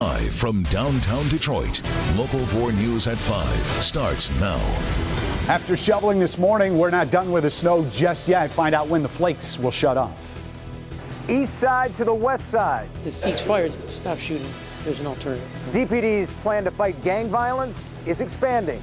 Live from downtown Detroit, Local 4 News at 5 starts now. After shoveling this morning, we're not done with the snow just yet. Find out when the flakes will shut off. East side to the west side. To cease fires, stop shooting. There's an alternative. DPD's plan to fight gang violence is expanding.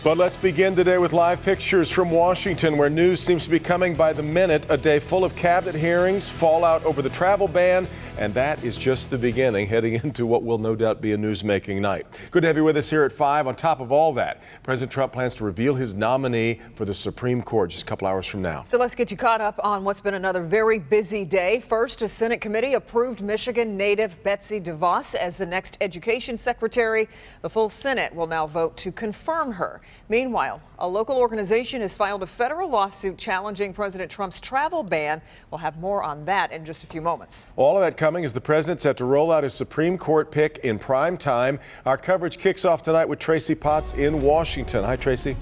But let's begin today with live pictures from Washington, where news seems to be coming by the minute. A day full of cabinet hearings, fallout over the travel ban, and that is just the beginning, heading into what will no doubt be a news-making night. Good to have you with us here at 5. On top of all that, President Trump plans to reveal his nominee for the Supreme Court just a couple hours from now. So let's get you caught up on what's been another very busy day. First, a Senate committee approved Michigan native Betsy DeVos as the next education secretary. The full Senate will now vote to confirm her. Meanwhile, a local organization has filed a federal lawsuit challenging President Trump's travel ban. We'll have more on that in just a few moments. All of that coming as the president set to roll out his Supreme Court pick in prime time. Our coverage kicks off tonight with Tracy Potts in Washington. Hi, Tracy.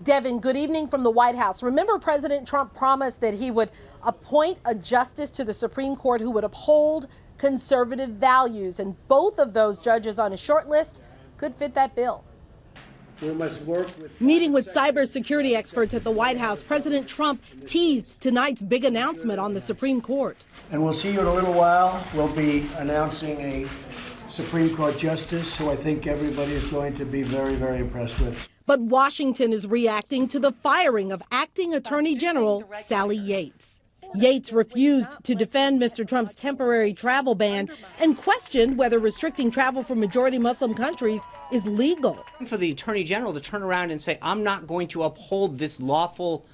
Devin, good evening from the White House. Remember, President Trump promised that he would appoint a justice to the Supreme Court who would uphold conservative values, and both of those judges on his short list could fit that bill. We must work with Meeting with cybersecurity experts at the White House, President Trump teased tonight's big announcement on the Supreme Court. And we'll see you in a little while. We'll be announcing a Supreme Court justice who I think everybody is going to be very, very impressed with. But Washington is reacting to the firing of acting Attorney General Sally Yates. Yates refused to defend Mr. Trump's temporary travel ban and questioned whether restricting travel from majority Muslim countries is legal. For the Attorney General to turn around and say, I'm not going to uphold this lawful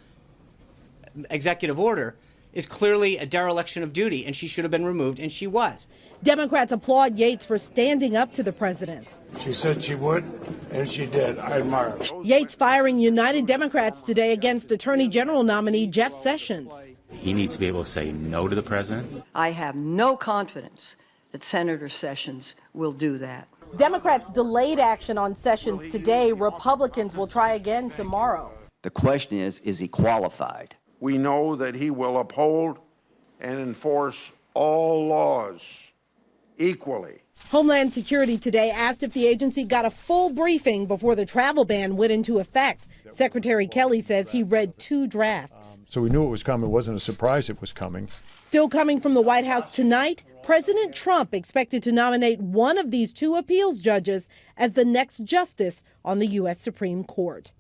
executive order is clearly a dereliction of duty, and she should have been removed, and she was. Democrats applaud Yates for standing up to the president. She said she would, and she did. I admire her. Yates firing United Democrats today against Attorney General nominee Jeff Sessions. He needs to be able to say no to the president. I have no confidence that Senator Sessions will do that. Democrats delayed action on Sessions today. Republicans will try again tomorrow. The question is he qualified? We know that he will uphold and enforce all laws equally. Homeland Security today asked if the agency got a full briefing before the travel ban went into effect. Secretary Kelly says he read 2 drafts. So we knew it was coming. It wasn't a surprise it was coming. Still coming from the White House tonight, President Trump expected to nominate one of these 2 appeals judges as the next justice on the U.S. Supreme Court.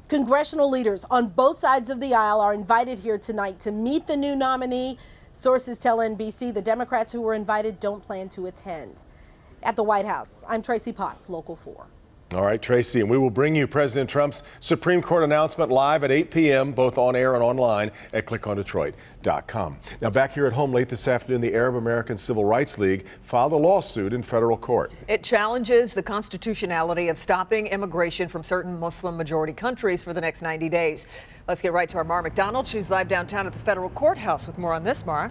Congressional leaders on both sides of the aisle are invited here tonight to meet the new nominee. Sources tell NBC the Democrats who were invited don't plan to attend. At the White House, I'm Tracy Potts, Local 4. All right, Tracy, and we will bring you President Trump's Supreme Court announcement live at 8 p.m., both on air and online at clickondetroit.com. Now, back here at home late this afternoon, the Arab American Civil Rights League filed a lawsuit in federal court. It challenges the constitutionality of stopping immigration from certain Muslim-majority countries for the next 90 days. Let's get right to our Mara McDonald. She's live downtown at the federal courthouse with more on this, Mara.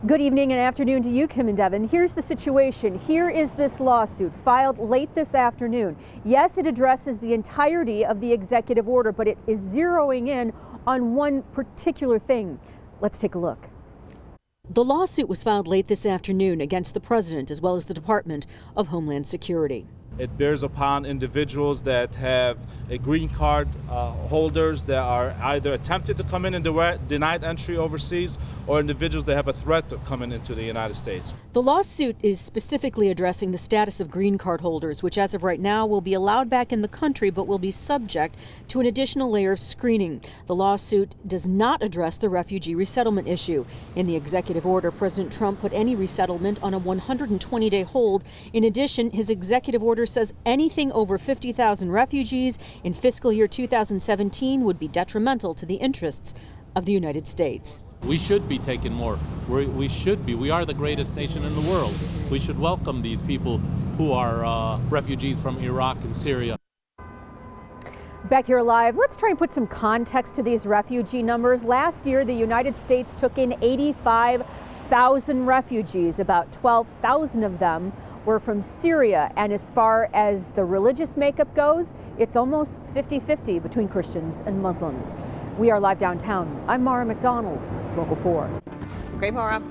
Good evening and afternoon to you, Kim and Devin. Here's the situation. Here is this lawsuit filed late this afternoon. Yes, it addresses the entirety of the executive order, but it is zeroing in on one particular thing. Let's take a look. The lawsuit was filed late this afternoon against the president as well as the Department of Homeland Security. It bears upon individuals that have a green card holders that are either attempted to come in and denied entry overseas, or individuals that have a threat of coming into the United States. The lawsuit is specifically addressing the status of green card holders, which as of right now will be allowed back in the country but will be subject to an additional layer of screening. The lawsuit does not address the refugee resettlement issue. In the executive order, President Trump put any resettlement on a 120-day hold. In addition, his executive order says anything over 50,000 refugees in fiscal year 2017 would be detrimental to the interests of the United States. We should be taking more. We should be. We are the greatest nation in the world. We should welcome these people who are refugees from Iraq and Syria. Back here live, let's try and put some context to these refugee numbers. Last year, the United States took in 85,000 refugees. About 12,000 of them were from Syria. And as far as the religious makeup goes, it's almost 50-50 between Christians and Muslims. We are live downtown. I'm Mara McDonald, Local 4. Okay, Mara.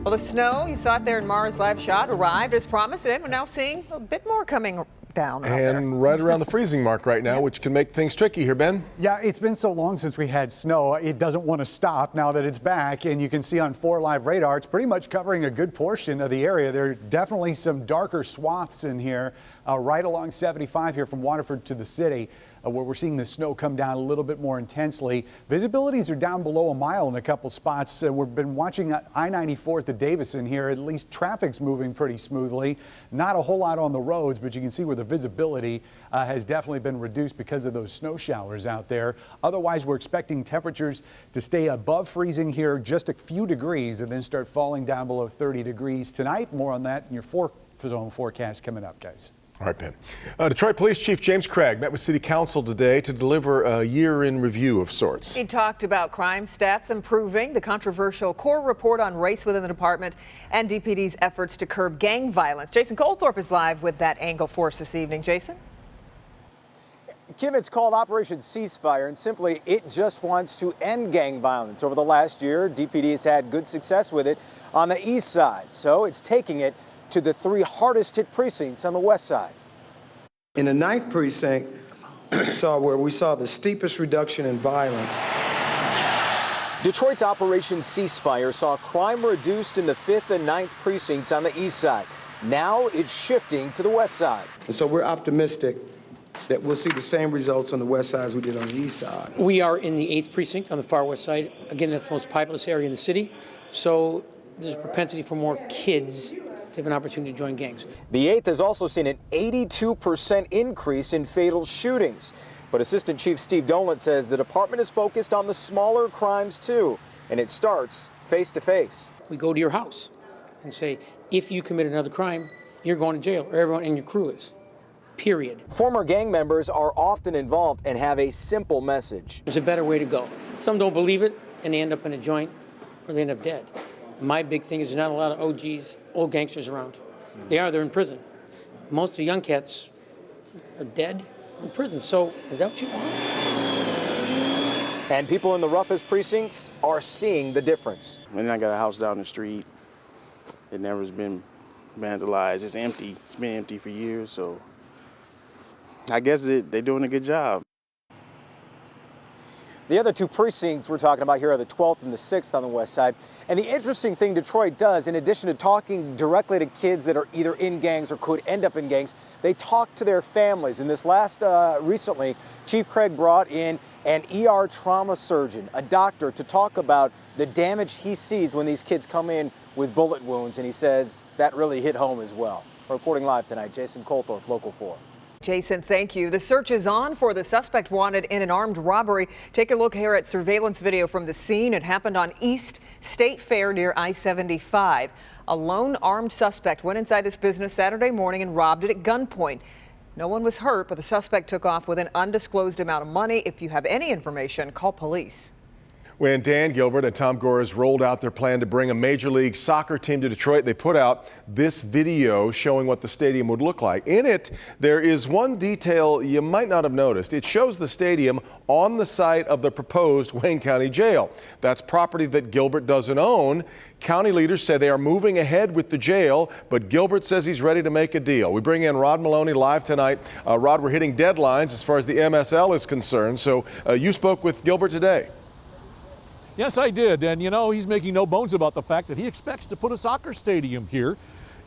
Well, the snow, you saw it there in Mara's live shot, arrived as promised, and we're now seeing a bit more coming down out there. And right around the freezing mark right now, which can make things tricky here, Ben. Yeah, it's been so long since we had snow. It doesn't want to stop now that it's back. And you can see on 4 Live radar, it's pretty much covering a good portion of the area. There are definitely some darker swaths in here, right along 75 here from Waterford to the city, where we're seeing the snow come down a little bit more intensely. Visibilities are down below a mile in a couple spots. We've been watching I-94 at the Davison here. At least traffic's moving pretty smoothly. Not a whole lot on the roads, but you can see where the visibility has definitely been reduced because of those snow showers out there. Otherwise, we're expecting temperatures to stay above freezing here just a few degrees and then start falling down below 30 degrees tonight. More on that in your 4-zone forecast coming up, guys. All right, Ben. Detroit Police Chief James Craig met with City Council today to deliver a year-in review of sorts. He talked about crime stats improving, the controversial core report on race within the department, and DPD's efforts to curb gang violence. Jason Colthorpe is live with that angle for us this evening. Jason? Kim, it's called Operation Ceasefire, and simply it just wants to end gang violence. Over the last year, DPD has had good success with it on the east side, so it's taking it to the 3 hardest hit precincts on the west side. In the 9th precinct, we saw the steepest reduction in violence. Detroit's Operation Ceasefire saw crime reduced in the 5th and 9th precincts on the east side. Now it's shifting to the west side. And so we're optimistic that we'll see the same results on the west side as we did on the east side. We are in the 8th precinct on the far west side. Again, that's the most populous area in the city. So there's a propensity for more kids to have an opportunity to join gangs. The 8th has also seen an 82% increase in fatal shootings. But Assistant Chief Steve Dolan says the department is focused on the smaller crimes too, and it starts face to face. We go to your house and say, if you commit another crime, you're going to jail, or everyone in your crew is. Period. Former gang members are often involved and have a simple message. There's a better way to go. Some don't believe it, and they end up in a joint, or they end up dead. My big thing is there's not a lot of OGs, old gangsters around. They're in prison. Most of the young cats are dead in prison. So is that what you want? And people in the roughest precincts are seeing the difference. And I got a house down the street. It never's been vandalized. It's empty. It's been empty for years. So I guess they're doing a good job. The other 2 precincts we're talking about here are the 12th and the 6th on the west side. And the interesting thing Detroit does, in addition to talking directly to kids that are either in gangs or could end up in gangs, they talk to their families. And this recently, Chief Craig brought in an ER trauma surgeon, a doctor, to talk about the damage he sees when these kids come in with bullet wounds. And he says that really hit home as well. Reporting live tonight, Jason Colthorpe, Local 4. Jason, thank you. The search is on for the suspect wanted in an armed robbery. Take a look here at surveillance video from the scene. It happened on East State Fair near I-75. A lone armed suspect went inside this business Saturday morning and robbed it at gunpoint. No one was hurt, but the suspect took off with an undisclosed amount of money. If you have any information, call police. When Dan Gilbert and Tom Gores rolled out their plan to bring a Major League Soccer team to Detroit, they put out this video showing what the stadium would look like. In it, there is one detail you might not have noticed. It shows the stadium on the site of the proposed Wayne County Jail. That's property that Gilbert doesn't own. County leaders say they are moving ahead with the jail, but Gilbert says he's ready to make a deal. We bring in Rod Maloney live tonight. Rod, we're hitting deadlines as far as the MSL is concerned. So you spoke with Gilbert today. Yes, I did. And, you know, he's making no bones about the fact that he expects to put a soccer stadium here,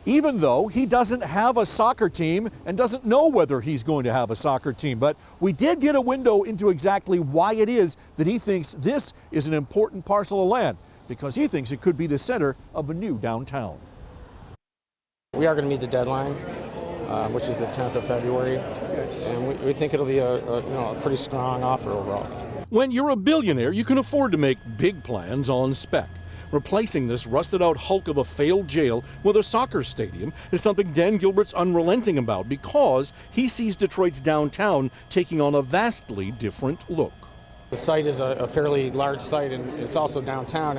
even though he doesn't have a soccer team and doesn't know whether he's going to have a soccer team. But we did get a window into exactly why it is that he thinks this is an important parcel of land, because he thinks it could be the center of a new downtown. We are going to meet the deadline, which is the 10th of February, and we think it'll be a pretty strong offer overall. When you're a billionaire, you can afford to make big plans on spec. Replacing this rusted-out hulk of a failed jail with a soccer stadium is something Dan Gilbert's unrelenting about, because he sees Detroit's downtown taking on a vastly different look. The site is a fairly large site, and it's also downtown,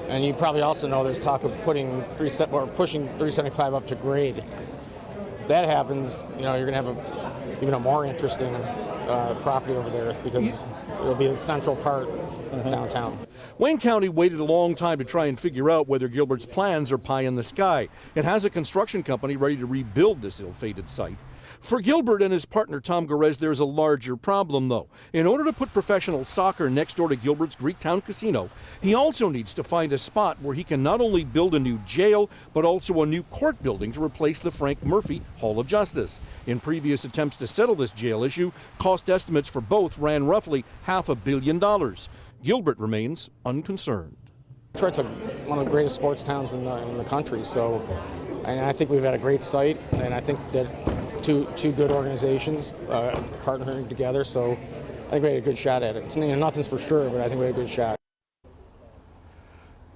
and you probably also know there's talk of pushing 375 up to grade. If that happens, you're going to have even a more interesting property over there, because it'll be a central part of downtown. Wayne County waited a long time to try and figure out whether Gilbert's plans are pie in the sky. It has a construction company ready to rebuild this ill-fated site. For Gilbert and his partner Tom Gorez, there's a larger problem, though. In order to put professional soccer next door to Gilbert's Greektown Casino, he also needs to find a spot where he can not only build a new jail, but also a new court building to replace the Frank Murphy Hall of Justice. In previous attempts to settle this jail issue, cost estimates for both ran roughly $500 million. Gilbert remains unconcerned. Detroit's one of the greatest sports towns in the country, so and I think we've had a great site, and I think that two good organizations partnering together, so I think we had a good shot at it. Nothing's for sure, but I think we had a good shot.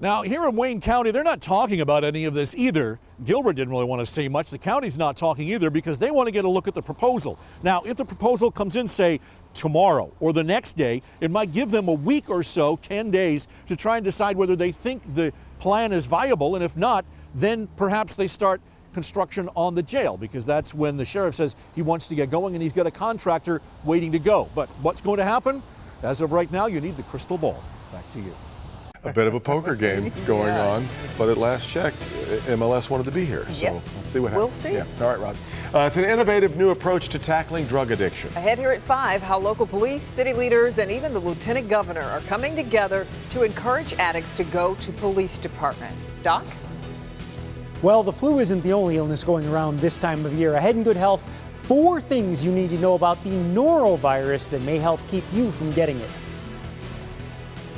Now, here in Wayne County, they're not talking about any of this either. Gilbert didn't really want to say much. The county's not talking either because they want to get a look at the proposal. Now, if the proposal comes in, say, tomorrow or the next day, it might give them a week or so, 10 days, to try and decide whether they think the plan is viable, and if not, then perhaps they start construction on the jail, because that's when the sheriff says he wants to get going and he's got a contractor waiting to go. But what's going to happen? As of right now, you need the crystal ball. Back to you. A bit of a poker game going on, but at last check, MLS wanted to be here. So let's see what happens. We'll see. Yeah. All right, Rod. It's an innovative new approach to tackling drug addiction. Ahead here at 5, how local police, city leaders, and even the lieutenant governor are coming together to encourage addicts to go to police departments. Doc? Well, the flu isn't the only illness going around this time of year. Ahead in Good Health, 4 things you need to know about the norovirus that may help keep you from getting it.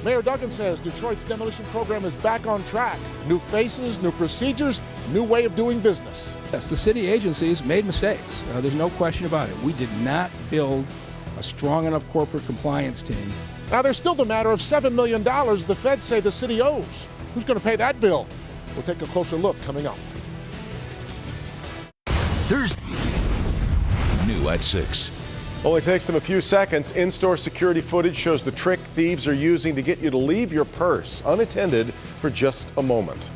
Mayor Duggan says Detroit's demolition program is back on track. New faces, new procedures, new way of doing business. Yes, the city agencies made mistakes. There's no question about it. We did not build a strong enough corporate compliance team. Now there's still the matter of $7 million the feds say the city owes. Who's going to pay that bill? We'll take a closer look coming up. Thursday, new at 6. Only takes them a few seconds. In-store security footage shows the trick thieves are using to get you to leave your purse unattended for just a moment.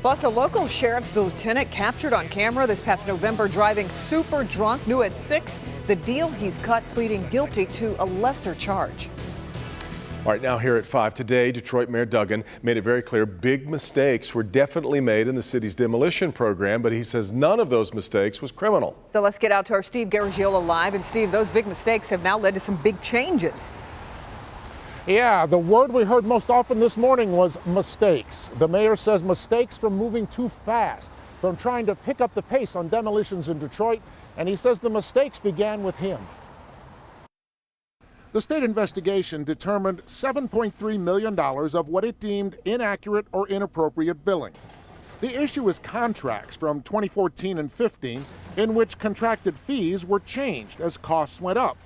Plus, a local sheriff's lieutenant captured on camera this past November driving super drunk. New at 6, the deal he's cut, pleading guilty to a lesser charge. All right, now here at 5 today, Detroit Mayor Duggan made it very clear big mistakes were definitely made in the city's demolition program, but he says none of those mistakes was criminal. So let's get out to our Steve Garagiola live. And Steve, those big mistakes have now led to some big changes. Yeah, the word we heard most often this morning was mistakes. The mayor says mistakes from moving too fast, from trying to pick up the pace on demolitions in Detroit, and he says the mistakes began with him. The state investigation determined $7.3 million of what it deemed inaccurate or inappropriate billing. The issue is contracts from 2014 and 15 in which contracted fees were changed as costs went up.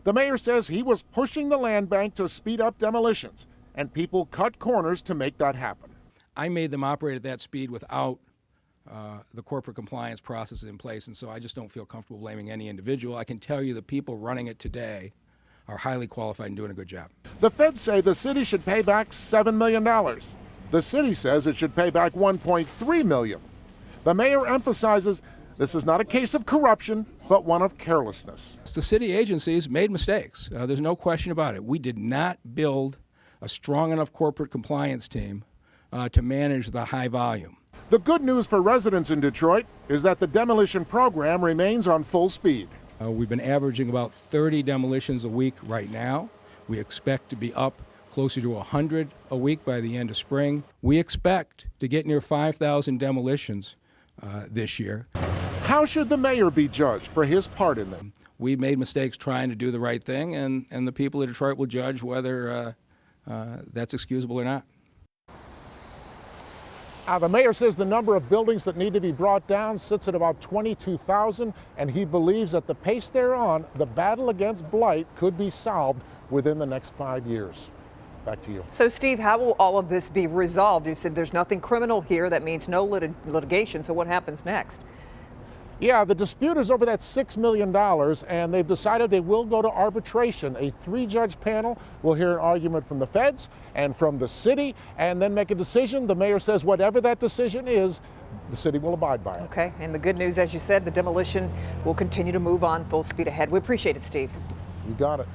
The mayor says he was pushing the land bank to speed up demolitions, and people cut corners to make that happen. I made them operate at that speed without the corporate compliance process in place, and so I just don't feel comfortable blaming any individual. I can tell you the people running it today are highly qualified and doing a good job. The feds say the city should pay back $7 million. The city says it should pay back $1.3 million. The mayor emphasizes this is not a case of corruption, but one of carelessness. The city agencies made mistakes. There's no question about it. We did not build a strong enough corporate compliance team to manage the high volume. The good news for residents in Detroit is that the demolition program remains on full speed. We've been averaging about 30 demolitions a week right now. We expect to be up closer to 100 a week by the end of spring. We expect to get near 5,000 demolitions this year. How should the mayor be judged for his part in them? We made mistakes trying to do the right thing, and the people of Detroit will judge whether that's excusable or not. The mayor says the number of buildings that need to be brought down sits at about 22,000, and he believes at the pace they're on, the battle against blight could be solved within the next 5 years. Back to you. So, Steve, how will all of this be resolved? You said there's nothing criminal here. That means no litigation. So what happens next? Yeah, the dispute is over that $6 million, and they've decided they will go to arbitration. A 3-judge panel will hear an argument from the feds and from the city, and then make a decision. The mayor says whatever that decision is, the city will abide by it. Okay, and the good news, as you said, the demolition will continue to move on full speed ahead. We appreciate it, Steve. You got it.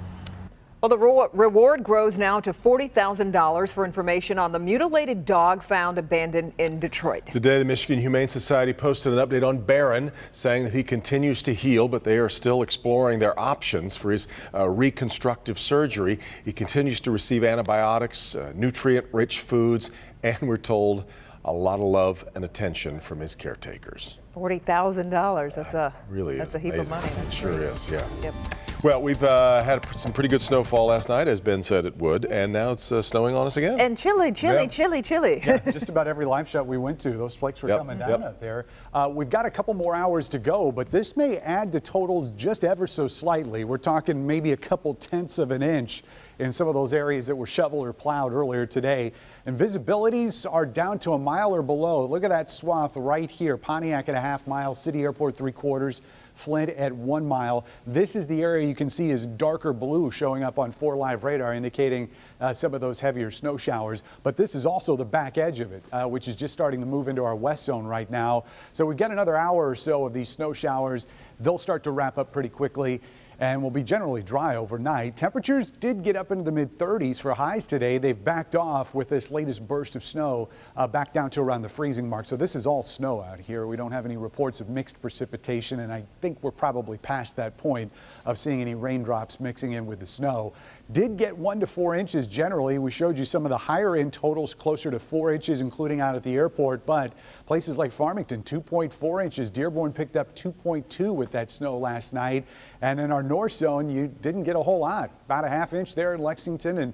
Well, the reward grows now to $40,000 for information on the mutilated dog found abandoned in Detroit. Today, the Michigan Humane Society posted an update on Barron, saying that he continues to heal, but they are still exploring their options for his reconstructive surgery. He continues to receive antibiotics, nutrient-rich foods, and we're told a lot of love and attention from his caretakers. $40,000. That's a heap of amazing. money. It sure is, yeah. Yep. Well, we've had some pretty good snowfall last night, as Ben said it would, and now it's snowing on us again. And chilly. Yeah, just about every live shot we went to, those flakes were coming down out there. We've got a couple more hours to go, but this may add to totals just ever so slightly. We're talking maybe a couple tenths of an inch in some of those areas that were shoveled or plowed earlier today. And visibilities are down to a mile or below. Look at that swath right here. Pontiac at a half mile, City Airport 3/4, Flint at 1 mile. This is the area you can see is darker blue showing up on 4 Live radar, indicating some of those heavier snow showers. But this is also the back edge of it, which is just starting to move into our west zone right now. So we've got another hour or so of these snow showers. They'll start to wrap up pretty quickly and will be generally dry overnight. Temperatures did get up into the mid-30s for highs today. They've backed off with this latest burst of snow back down to around the freezing mark. So this is all snow out here. We don't have any reports of mixed precipitation, and I think we're probably past that point of seeing any raindrops mixing in with the snow. Did get 1 to 4 inches generally. We showed you some of the higher end totals closer to 4 inches, including out at the airport, but places like Farmington, 2.4 inches. Dearborn picked up 2.2 with that snow last night. And in our north zone, you didn't get a whole lot. About a ½ inch there in Lexington, and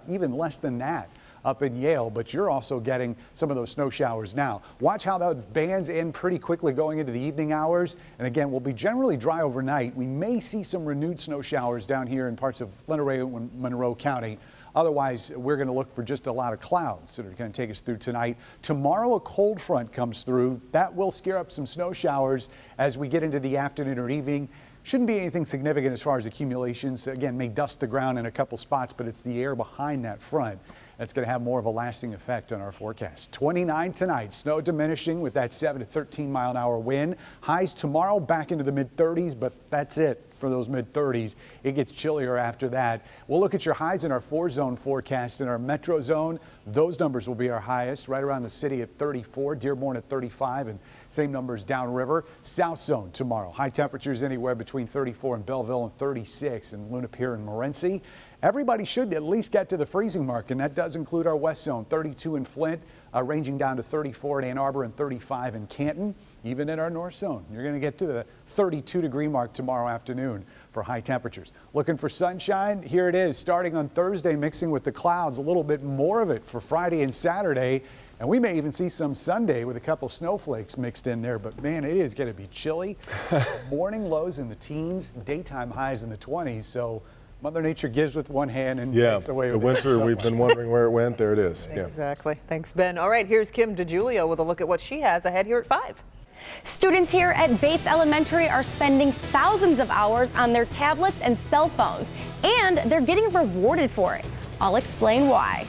even less than that up in Yale, but you're also getting some of those snow showers now. Watch how that bands end pretty quickly going into the evening hours. And again, we'll be generally dry overnight. We may see some renewed snow showers down here in parts of Monterey and Monroe County. Otherwise, we're going to look for just a lot of clouds that are going to take us through tonight. Tomorrow, a cold front comes through. That will scare up some snow showers as we get into the afternoon or evening. Shouldn't be anything significant as far as accumulations. Again, may dust the ground in a couple spots, but it's the air behind that front that's going to have more of a lasting effect on our forecast. 29 tonight, snow diminishing with that 7 to 13 mile an hour wind. Highs tomorrow back into the mid-30s, but that's it for those mid-30s. It gets chillier after that. We'll look at your highs in our 4-zone forecast. In our metro zone, those numbers will be our highest, right around the city at 34, Dearborn at 35, and same numbers downriver. South zone tomorrow, high temperatures anywhere between 34 in Belleville and 36 in Luna Pier and Morenci. Everybody should at least get to the freezing mark, and that does include our west zone, 32 in Flint, ranging down to 34 in Ann Arbor and 35 in Canton. Even in our north zone, you're going to get to the 32-degree mark tomorrow afternoon for high temperatures. Looking for sunshine? Here it is, starting on Thursday, mixing with the clouds, a little bit more of it for Friday and Saturday. And we may even see some Sunday with a couple snowflakes mixed in there, but man, it is going to be chilly. Morning lows in the teens, daytime highs in the 20s. So Mother Nature gives with one hand and takes away with the winter. We've been wondering where it went. There it is. Exactly. Thanks, Ben. All right, here's Kim DeGiulio with a look at what she has ahead here at 5. Students here at Bates Elementary are spending thousands of hours on their tablets and cell phones, and they're getting rewarded for it. I'll explain why.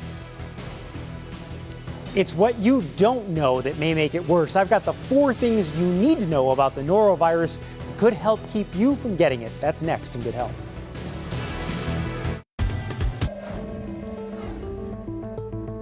It's what you don't know that may make it worse. I've got the 4 things you need to know about the norovirus that could help keep you from getting it. That's next in Good Health.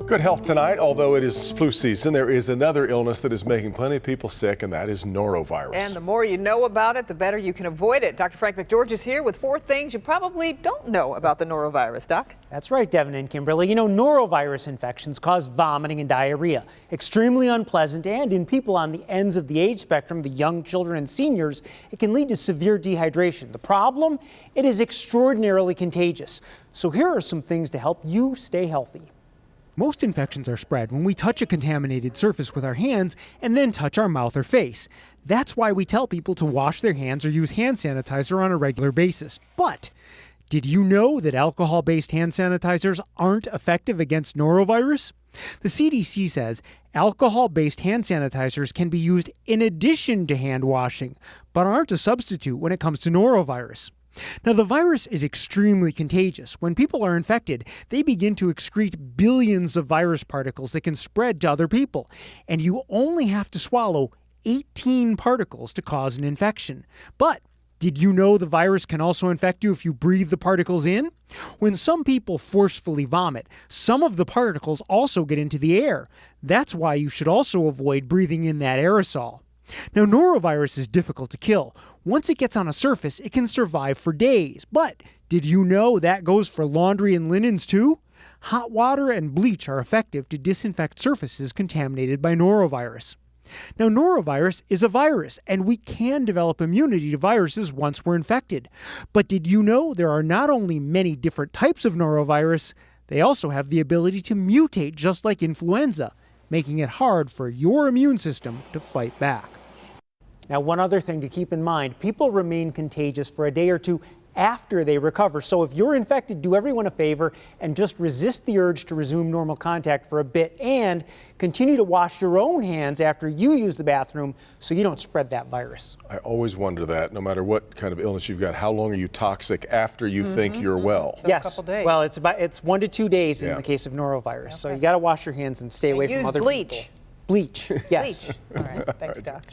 Good health tonight. Although it is flu season, there is another illness that is making plenty of people sick, and that is norovirus. And the more you know about it, the better you can avoid it. Dr. Frank McGeorge is here with 4 things you probably don't know about the norovirus, Doc. That's right, Devin and Kimberly. You know, norovirus infections cause vomiting and diarrhea. Extremely unpleasant, and in people on the ends of the age spectrum, the young children and seniors, it can lead to severe dehydration. The problem? It is extraordinarily contagious. So here are some things to help you stay healthy. Most infections are spread when we touch a contaminated surface with our hands and then touch our mouth or face. That's why we tell people to wash their hands or use hand sanitizer on a regular basis. But did you know that alcohol-based hand sanitizers aren't effective against norovirus? The CDC says alcohol-based hand sanitizers can be used in addition to hand washing, but aren't a substitute when it comes to norovirus. Now, the virus is extremely contagious. When people are infected, they begin to excrete billions of virus particles that can spread to other people. And you only have to swallow 18 particles to cause an infection. But Did you know the virus can also infect you if you breathe the particles in? When some people forcefully vomit, some of the particles also get into the air. That's why you should also avoid breathing in that aerosol. Now, norovirus is difficult to kill. Once it gets on a surface, it can survive for days. But did you know that goes for laundry and linens too? Hot water and bleach are effective to disinfect surfaces contaminated by norovirus. Now, norovirus is a virus, and we can develop immunity to viruses once we're infected. But did you know there are not only many different types of norovirus, they also have the ability to mutate just like influenza, making it hard for your immune system to fight back. Now, one other thing to keep in mind, people remain contagious for a day or two after they recover. So if you're infected, do everyone a favor and just resist the urge to resume normal contact for a bit and continue to wash your own hands after you use the bathroom so you don't spread that virus. I always wonder that, no matter what kind of illness you've got, how long are you toxic after you think you're well? So Yes. a couple days. Well, it's 1 to 2 days in the case of norovirus. So you got to wash your hands and stay away from use other bleach. people. Bleach. Yes. Bleach. All right. Thanks, Doc.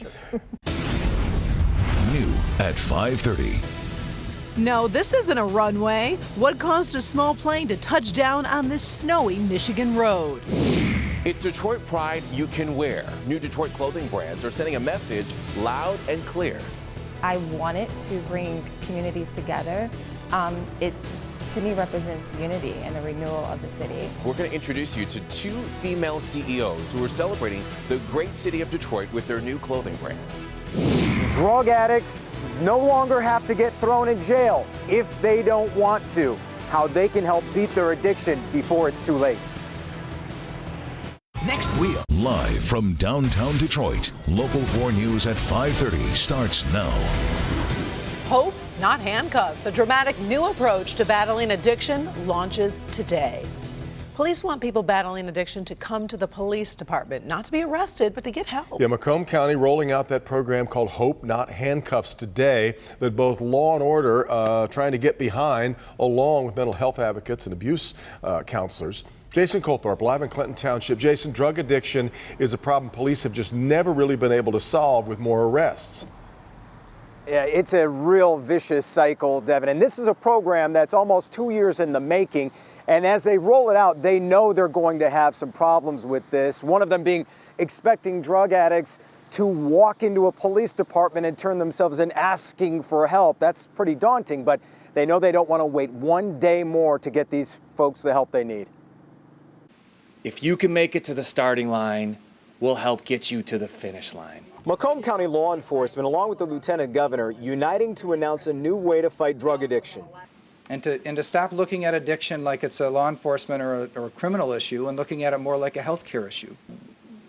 New at 5:30. No, this isn't a runway. What caused a small plane to touch down on this snowy Michigan road? It's Detroit pride you can wear. New Detroit clothing brands are sending a message loud and clear. I want it to bring communities together. It, to me, represents unity and the renewal of the city. We're going to introduce you to 2 female CEOs who are celebrating the great city of Detroit with their new clothing brands. Drug addicts no longer have to get thrown in jail if they don't want to. How they can help beat their addiction before it's too late. Next week, live from downtown Detroit, Local 4 News at 5:30 starts now. Hope, not handcuffs. A dramatic new approach to battling addiction launches today. Police want people battling addiction to come to the police department, not to be arrested, but to get help. Yeah, Macomb County rolling out that program called Hope, Not Handcuffs today that both law and order trying to get behind, along with mental health advocates and abuse counselors. Jason Colthorpe, live in Clinton Township. Jason, drug addiction is a problem police have just never really been able to solve with more arrests. Yeah, it's a real vicious cycle, Devin. And this is a program that's almost 2 years in the making. And as they roll it out, they know they're going to have some problems with this. One of them being expecting drug addicts to walk into a police department and turn themselves in asking for help. That's pretty daunting, but they know they don't want to wait 1 day more to get these folks the help they need. If you can make it to the starting line, we'll help get you to the finish line. Macomb County law enforcement, along with the lieutenant governor, uniting to announce a new way to fight drug addiction. And to stop looking at addiction like it's a law enforcement or a criminal issue and looking at it more like a healthcare issue.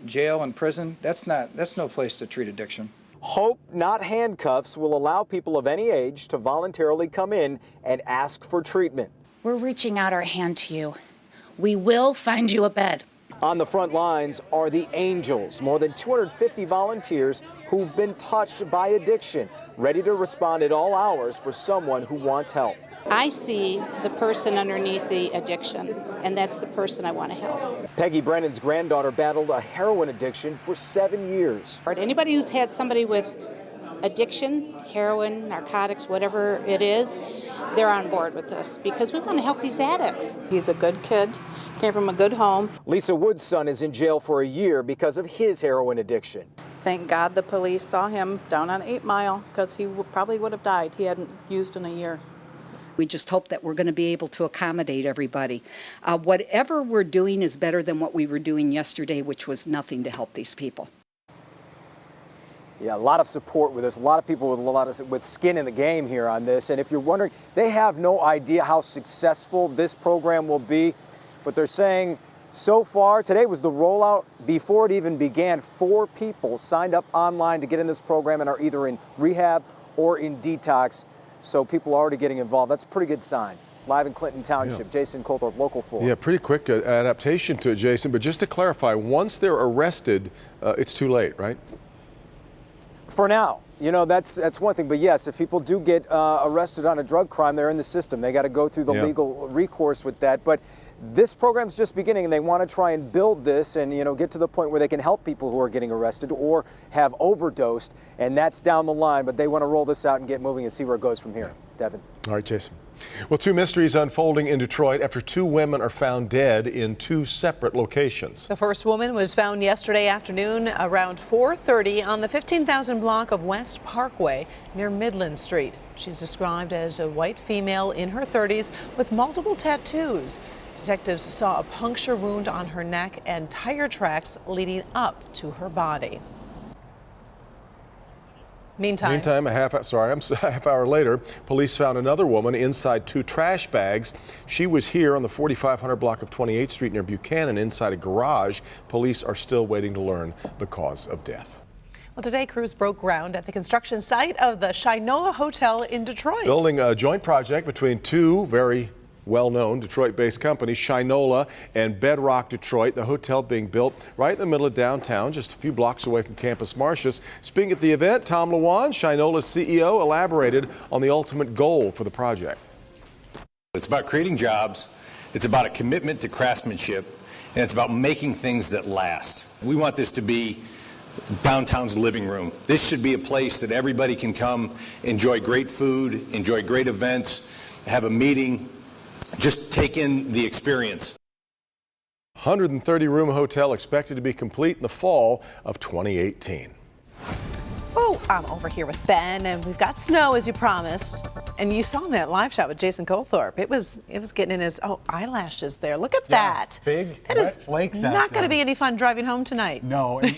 Jail and prison, that's no place to treat addiction. Hope, Not Handcuffs will allow people of any age to voluntarily come in and ask for treatment. We're reaching out our hand to you. We will find you a bed. On the front lines are the Angels, more than 250 volunteers who've been touched by addiction, ready to respond at all hours for someone who wants help. I see the person underneath the addiction, and that's the person I want to help. Peggy Brennan's granddaughter battled a heroin addiction for 7 years. Anybody who's had somebody with addiction, heroin, narcotics, whatever it is, they're on board with this because we want to help these addicts. He's a good kid, came from a good home. Lisa Wood's son is in jail for a year because of his heroin addiction. Thank God the police saw him down on 8 Mile because he probably would have died. He hadn't used in a year. We just hope that we're going to be able to accommodate everybody. Whatever we're doing is better than what we were doing yesterday, which was nothing to help these people. Yeah, a lot of support with this. A lot of people with skin in the game here on this. And if you're wondering, they have no idea how successful this program will be. But they're saying so far, today was the rollout. Before it even began, 4 people signed up online to get in this program and are either in rehab or in detox. So people are already getting involved. That's a pretty good sign. Live in Clinton Township, yeah. Jason Colthorpe, Local 4. Yeah, pretty quick adaptation to it, Jason. But just to clarify, once they're arrested, it's too late, right? For now. You know, that's one thing. But yes, if people do get arrested on a drug crime, they're in the system. They got to go through the legal recourse with that. But this program's just beginning, and they want to try and build this and, get to the point where they can help people who are getting arrested or have overdosed, and that's down the line. But they want to roll this out and get moving and see where it goes from here. Devin. All right, Jason. Well, two mysteries unfolding in Detroit after two women are found dead in two separate locations. The first woman was found yesterday afternoon around 4:30 on the 15,000 block of West Parkway near Midland Street. She's described as a white female in her 30s with multiple tattoos. Detectives saw a puncture wound on her neck and tire tracks leading up to her body. Meantime, a half hour later, police found another woman inside two trash bags. She was here on the 4500 block of 28th Street near Buchanan inside a garage. Police are still waiting to learn the cause of death. Well, today crews broke ground at the construction site of the Shinola Hotel in Detroit. Building a joint project between two very well-known Detroit-based companies, Shinola and Bedrock Detroit. The hotel being built right in the middle of downtown, just a few blocks away from Campus Martius. Speaking at the event, Tom Lewan, Shinola's CEO, elaborated on the ultimate goal for the project. It's about creating jobs, it's about a commitment to craftsmanship, and it's about making things that last. We want this to be downtown's living room. This should be a place that everybody can come, enjoy great food, enjoy great events, have a meeting, just take in the experience. 130-room hotel expected to be complete in the fall of 2018. Oh, I'm over here with Ben, and we've got snow as you promised. And you saw that live shot with Jason Colthorpe. It was getting in his eyelashes there. Look at that. Big that wet flakes out not going to there. be any fun driving home tonight. No, and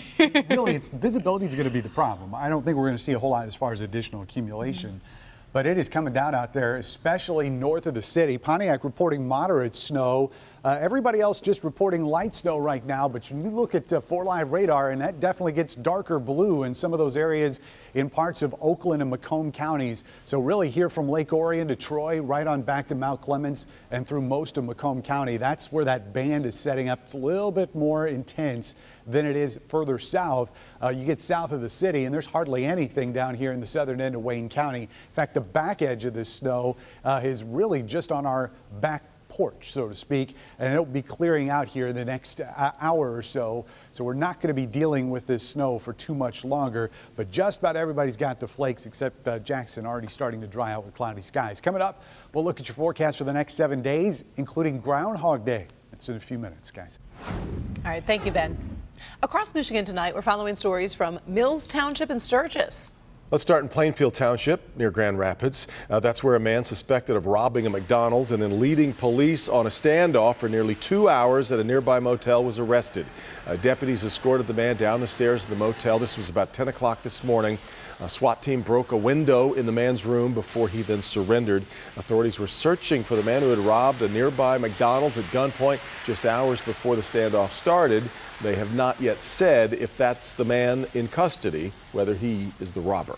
really, visibility is going to be the problem. I don't think we're going to see a whole lot as far as additional accumulation. But it is coming down out there, especially north of the city. Pontiac reporting moderate snow. Everybody else just reporting light snow right now. But you look at 4Live radar, and that definitely gets darker blue in some of those areas in parts of Oakland and Macomb counties. So really here from Lake Orion to Troy, right on back to Mount Clemens and through most of Macomb County. That's where that band is setting up. It's a little bit more intense than it is further south. You get south of the city, and there's hardly anything down here in the southern end of Wayne County. In fact, the back edge of this snow is really just on our back porch, so to speak, and it'll be clearing out here in the next hour or so. So we're not going to be dealing with this snow for too much longer, but just about everybody's got the flakes except Jackson, already starting to dry out with cloudy skies. Coming up, we'll look at your forecast for the next 7 days, including Groundhog Day. That's in a few minutes, guys. All right, thank you, Ben. Across Michigan tonight, we're following stories from Mills Township and Sturgis. Let's start in Plainfield Township near Grand Rapids. That's where a man suspected of robbing a McDonald's and then leading police on a standoff for nearly 2 hours at a nearby motel was arrested. Deputies escorted the man down the stairs of the motel. This was about 10 o'clock this morning. A SWAT team broke a window in the man's room before he then surrendered. Authorities were searching for the man who had robbed a nearby McDonald's at gunpoint just hours before the standoff started. They have not yet said if that's the man in custody, whether he is the robber.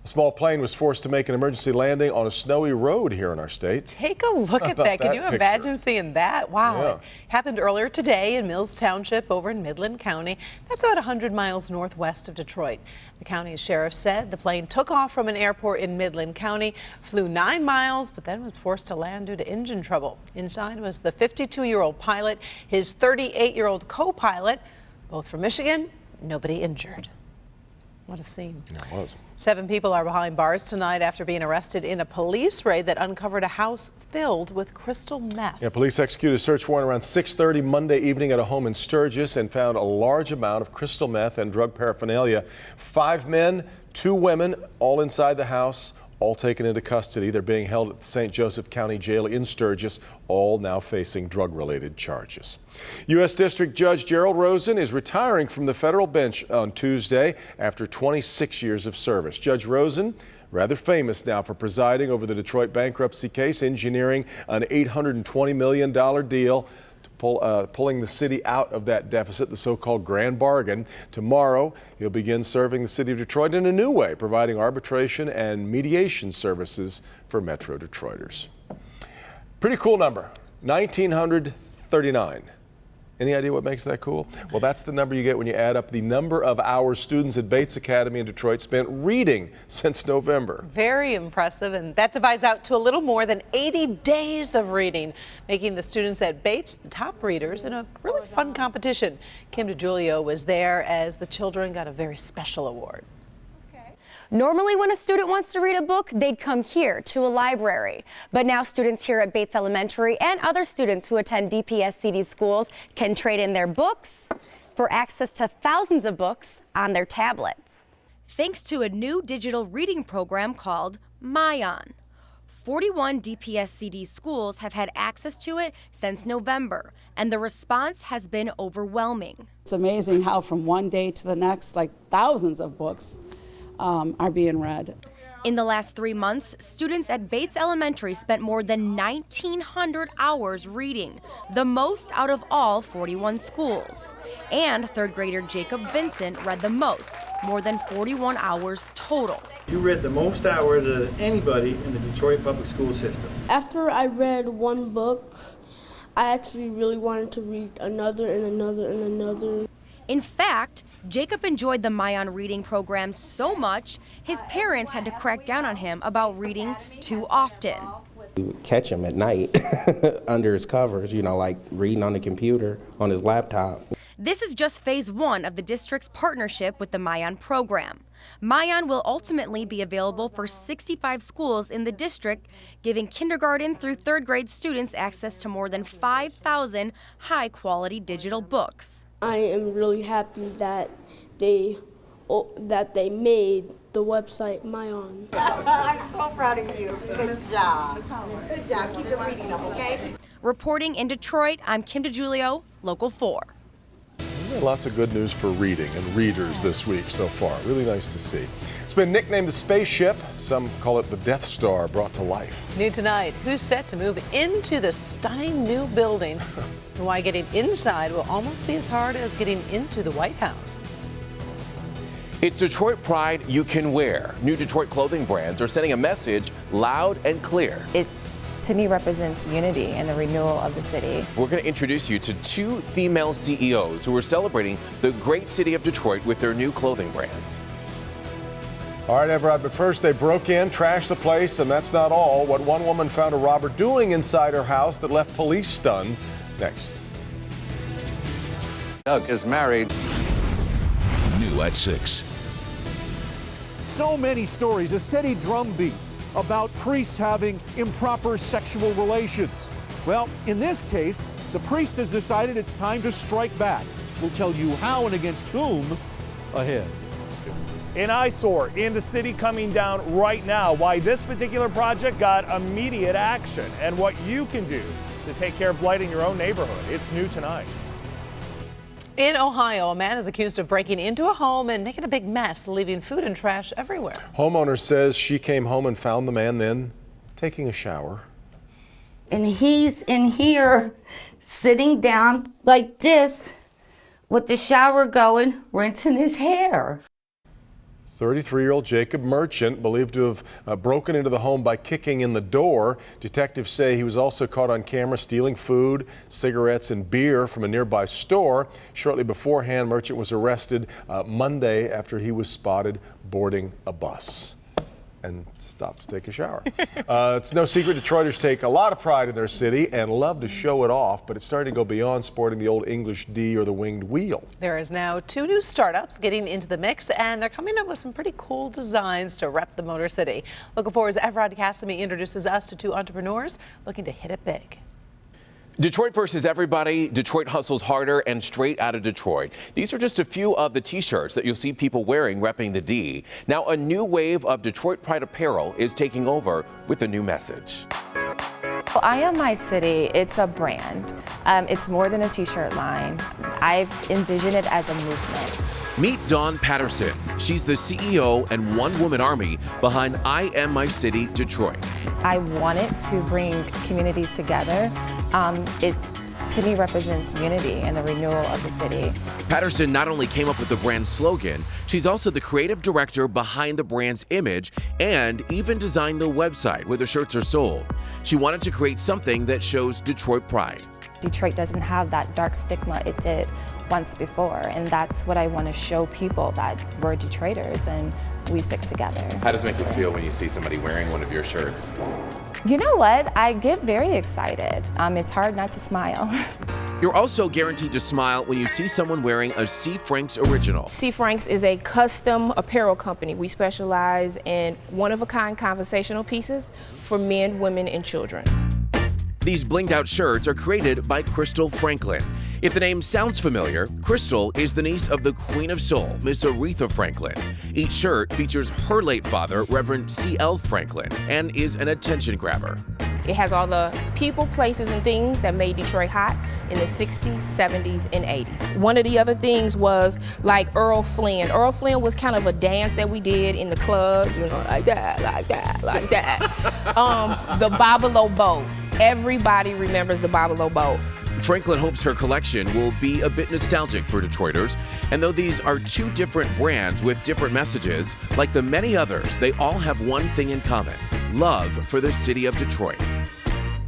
A small plane was forced to make an emergency landing on a snowy road here in our state. Take a look at that. Can you imagine seeing that? Wow. Yeah. It happened earlier today in Mills Township over in Midland County. That's about 100 miles northwest of Detroit. The county's sheriff said the plane took off from an airport in Midland County, flew 9 miles, but then was forced to land due to engine trouble. Inside was the 52-year-old pilot, his 38-year-old co-pilot, both from Michigan, nobody injured. What a scene. Yeah, it was. 7 people are behind bars tonight after being arrested in a police raid that uncovered a house filled with crystal meth. Yeah, police executed a search warrant around 6:30 Monday evening at a home in Sturgis and found a large amount of crystal meth and drug paraphernalia. 5 men, 2 women, all inside the house, all taken into custody. They're being held at the St. Joseph County Jail in Sturgis, all now facing drug-related charges. U.S. District Judge Gerald Rosen is retiring from the federal bench on Tuesday after 26 years of service. Judge Rosen, rather famous now for presiding over the Detroit bankruptcy case, engineering an $820 million deal pulling the city out of that deficit, the so-called grand bargain. Tomorrow, he'll begin serving the city of Detroit in a new way, providing arbitration and mediation services for Metro Detroiters. Pretty cool number, 1,939. Any idea what makes that cool? Well, that's the number you get when you add up the number of hours students at Bates Academy in Detroit spent reading since November. Very impressive, and that divides out to a little more than 80 days of reading, making the students at Bates the top readers in a really fun competition. Kim DeGiulio was there as the children got a very special award. Normally when a student wants to read a book, they'd come here to a library. But now students here at Bates Elementary and other students who attend DPSCD schools can trade in their books for access to thousands of books on their tablets. Thanks to a new digital reading program called MyOn. 41 DPSCD schools have had access to it since November, and the response has been overwhelming. It's amazing how from one day to the next, like thousands of books are being read. In the last 3 months, students at Bates Elementary spent more than 1,900 hours reading, the most out of all 41 schools. And third grader Jacob Vincent read the most, more than 41 hours total. You read the most hours of anybody in the Detroit public school system. After I read one book, I actually really wanted to read another and another and another. In fact, Jacob enjoyed the MyOn reading program so much, his parents had to crack down on him about reading too often. We would catch him at night under his covers, you know, like reading on the computer, on his laptop. This is just phase 1 of the district's partnership with the MyOn program. MyOn will ultimately be available for 65 schools in the district, giving kindergarten through third grade students access to more than 5,000 high-quality digital books. I am really happy that they made the website MyOn. I'm so proud of you. Good job. Good job. Keep the reading up, okay? Reporting in Detroit, I'm Kim DeGiulio, Local 4. Lots of good news for reading and readers this week so far. Really nice to see. It's been nicknamed the spaceship. Some call it the Death Star brought to life. New tonight, who's set to move into the stunning new building and why getting inside will almost be as hard as getting into the White House. It's Detroit pride you can wear. New Detroit clothing brands are sending a message loud and clear. It, to me, represents unity and the renewal of the city. We're going to introduce you to 2 female CEOs who are celebrating the great city of Detroit with their new clothing brands. All right, Everett, but first they broke in, trashed the place, and that's not all. What one woman found a robber doing inside her house that left police stunned. Next. Doug is married. New at 6. So many stories, a steady drumbeat about priests having improper sexual relations. Well, in this case, the priest has decided it's time to strike back. We'll tell you how and against whom ahead. An eyesore in the city coming down right now. Why this particular project got immediate action and what you can do to take care of blight in your own neighborhood. It's new tonight. In Ohio, a man is accused of breaking into a home and making a big mess, leaving food and trash everywhere. Homeowner says she came home and found the man then taking a shower. And he's in here sitting down like this with the shower going, rinsing his hair. 33-year-old Jacob Merchant, believed to have broken into the home by kicking in the door. Detectives say he was also caught on camera stealing food, cigarettes, and beer from a nearby store. Shortly beforehand, Merchant was arrested Monday after he was spotted boarding a bus and stopped to take a shower. It's no secret Detroiters take a lot of pride in their city and love to show it off, but it's starting to go beyond sporting the old English D or the winged wheel. There is now 2 new startups getting into the mix, and they're coming up with some pretty cool designs to rep the Motor City. Looking forward as Everett Cassamy introduces us to 2 entrepreneurs looking to hit it big. Detroit versus everybody. Detroit hustles harder and straight out of Detroit. These are just a few of the t-shirts that you'll see people wearing repping the D. Now a new wave of Detroit pride apparel is taking over with a new message. Well, I Am My City, it's a brand. It's more than a t-shirt line. I envision it as a movement. Meet Dawn Patterson. She's the CEO and one-woman army behind I Am My City Detroit. I want it to bring communities together. It, to me, represents unity and the renewal of the city. Patterson not only came up with the brand slogan, she's also the creative director behind the brand's image and even designed the website where the shirts are sold. She wanted to create something that shows Detroit pride. Detroit doesn't have that dark stigma it did once before, and that's what I want to show people, that we're Detroiters and we stick together. How does it make you feel when you see somebody wearing one of your shirts? You know what? I get very excited. It's hard not to smile. You're also guaranteed to smile when you see someone wearing a C. Franks original. C. Franks is a custom apparel company. We specialize in one-of-a-kind conversational pieces for men, women, and children. These blinged out shirts are created by Crystal Franklin. If the name sounds familiar, Crystal is the niece of the Queen of Soul, Miss Aretha Franklin. Each shirt features her late father, Reverend C.L. Franklin, and is an attention grabber. It has all the people, places, and things that made Detroit hot in the 60s, 70s, and 80s. One of the other things was like Earl Flynn. Earl Flynn was kind of a dance that we did in the club, you know, like that, like that, like that. The Bobolo boat. Everybody remembers the Bobolo boat. Franklin hopes her collection will be a bit nostalgic for Detroiters, and though these are two different brands with different messages, like the many others, they all have one thing in common: love for the city of Detroit.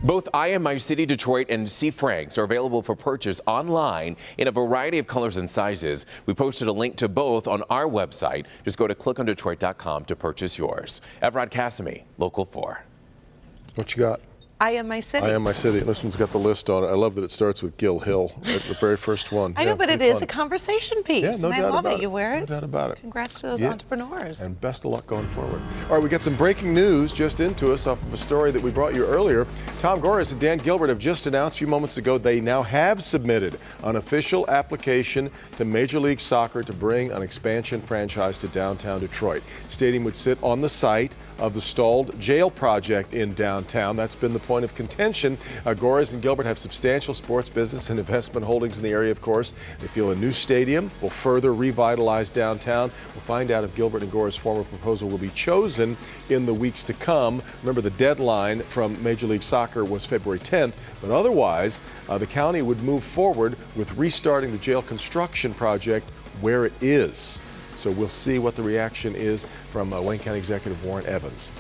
Both I Am My City Detroit and C. Franks are available for purchase online in a variety of colors and sizes. We posted a link to both on our website. Just go to clickondetroit.com to purchase yours. Evrod Cassimy, Local 4. What you got? I Am My City. I Am My City. This one's got the list on it. I love that it starts with Gil Hill, the very first one. I know, but it is a conversation piece. Yeah, no and doubt I love about it. You wear it. No doubt about it. Congrats to those Yeah. entrepreneurs. And best of luck going forward. All right, we got some breaking news just into us off of a story that we brought you earlier. Tom Gores and Dan Gilbert have just announced a few moments ago they now have submitted an official application to Major League Soccer to bring an expansion franchise to downtown Detroit. Stadium would sit on the site of the stalled jail project in downtown. That's been the point of contention. Gores and Gilbert have substantial sports business and investment holdings in the area, of course. They feel a new stadium will further revitalize downtown. We'll find out if Gilbert and Gores' former proposal will be chosen in the weeks to come. Remember, the deadline from Major League Soccer was February 10th, but otherwise, the county would move forward with restarting the jail construction project where it is. So we'll see what the reaction is from Wayne County Executive Warren Evans.